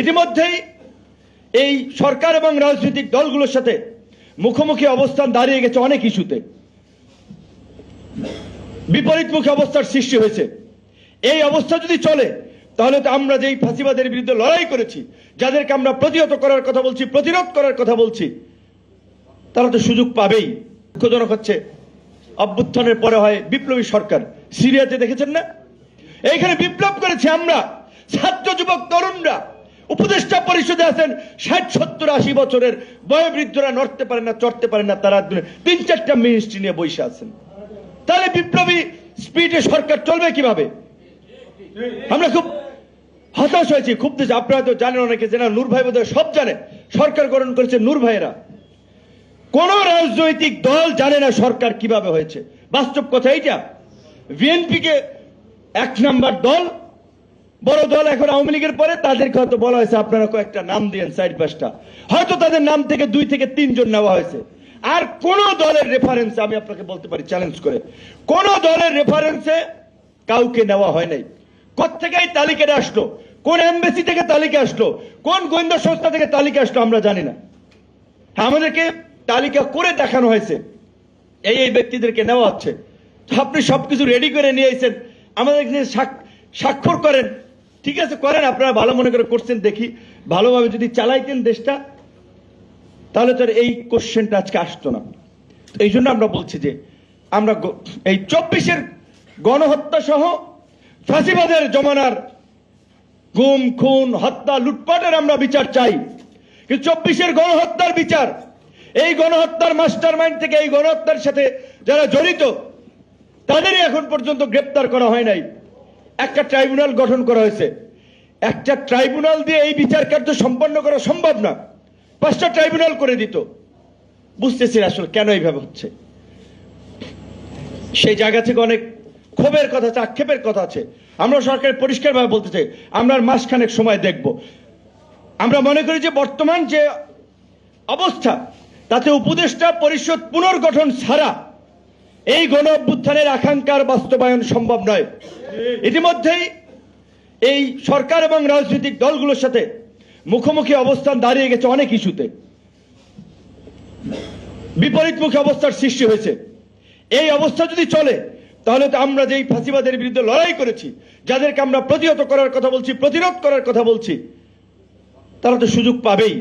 ইতিমধ্যেই এই সরকার এবং রাজনৈতিক দলগুলোর সাথে মুখোমুখি অবস্থান দাঁড়িয়ে গেছে অনেক ইস্যুতে, বিপরীতমুখী অবস্থার সৃষ্টি হয়েছে। এই অবস্থা যদি চলে তাহলে তো আমরা যেই ফাঁসিবাদের বিরুদ্ধে লড়াই করেছি, যাদেরকে আমরা প্রতিহত করার কথা বলছি, প্রতিরোধ করার কথা বলছি, তারা তো সুযোগ পাবেই। দুঃখজনক হচ্ছে অভ্যুত্থানের পরে হয় বিপ্লবী সরকার। সিরিয়াতে দেখেছেন না, এইখানে বিপ্লব করেছে আমরা, ছাত্র যুবক তরুণরা। উপদেষ্টা পরিষদে আছেন 60-70-80 বছরের বয়োবৃদ্ধরা, নড়তে পারে না, চড়তে পারে না, তারা 3-4টা মিনিস্ট্রি নিয়ে বসে আছেন। তাহলে বিপ্লবী স্পিডে সরকার চলবে কিভাবে? আমরা খুব হতাশ হয়েছি, খুব দেশ। আপনারা তো জানেন, অনেকে জানেন, নূর ভাই বোধহয় সব জানে, সরকার গঠন করেছে নূর ভাইয়েরা। কোন রাজনৈতিক দল জানে না সরকার কিভাবে হয়েছে। বাস্তব কথা এইটা। বিএনপি কে 1 নাম্বার দল, বড় দল এখন আওয়ামী লীগের পরে, তাদেরকে হয়তো বলা হয়েছে আপনারা কয়েকটা নাম দিয়েন, 4-5টা, হয়তো তাদের নাম থেকে 2 থেকে 3 জন নেওয়া হয়েছে। আর কোন দলের রেফারেন্সে আমি আপনাকে বলতে পারি চ্যালেঞ্জ করে, কোন দলের রেফারেন্সে কাউকে নেওয়া হয় নাই। কোত্থেকে এই তালিকাটা আসলো, কোন এমবেসি থেকে তালিকা আসলো, কোন গোয়েন্দা সংস্থা থেকে তালিকা আসলো আমরা জানি না। আমাদেরকে তালিকা করে দেখানো হয়েছে এই ব্যক্তিদেরকে নেওয়া হচ্ছে। আপনি সবকিছু রেডি করে নিয়ে এসেছেন, আমাদের স্বাক্ষর করেন, ঠিক আছে করেন, আপনারা ভালো মনে করে করছেন, দেখি ভালোভাবে যদি চালাইতেন দেশটা, তাহলে তো এই কোশ্চেনটা আজকে আসতো না। এই জন্য আমরা বলছি যে আমরা এই 24-এর গণহত্যা সহ ফাঁসিবাদের জমানার গুম, খুন, হত্যা, লুটপাটের আমরা বিচার চাই, কিন্তু 24-এর গণহত্যার বিচার, এই গণহত্যার মাস্টার মাইন্ড থেকে এই গণহত্যার সাথে যারা জড়িত তাদেরই এখন পর্যন্ত গ্রেপ্তার করা হয় নাই। একটা ট্রাইব্যুনাল গঠন করা হয়েছে, একটা ট্রাইব্যুনাল দিয়ে এই বিচার কার্য সম্পন্ন করা সম্ভব না, 5টা ট্রাইব্যুনাল করে দিত। বুঝতেছি আসলে কেন এইভাবে হচ্ছে। সেই জায়গা থেকে অনেক ক্ষোভের কথা আছে, আক্ষেপের কথা আছে। আমরা সরকারের পরিষ্কারভাবে বলতে চাই, আমরা মাসখানেক সময় দেখব। আমরা মনে করি যে বর্তমান যে অবস্থা, তাতে উপদেষ্টা পরিষদ পুনর্গঠন ছাড়া এই গণ অভ্যুত্থানের আকাঙ্ক্ষার বাস্তবায়ন সম্ভব নয়। ইতিমধ্যেই এই সরকার এবং রাজনৈতিক দলগুলোর সাথে মুখোমুখি অবস্থান দাঁড়িয়ে গেছে অনেক ইস্যুতে, বিপরীতমুখী অবস্থার সৃষ্টি হয়েছে। এই অবস্থা যদি চলে তাহলে তো আমরা যেই ফাঁসিবাদের বিরুদ্ধে লড়াই করেছি, যাদেরকে আমরা প্রতিহত করার কথা বলছি, প্রতিরোধ করার কথা বলছি, তারা তো সুযোগ পাবেই।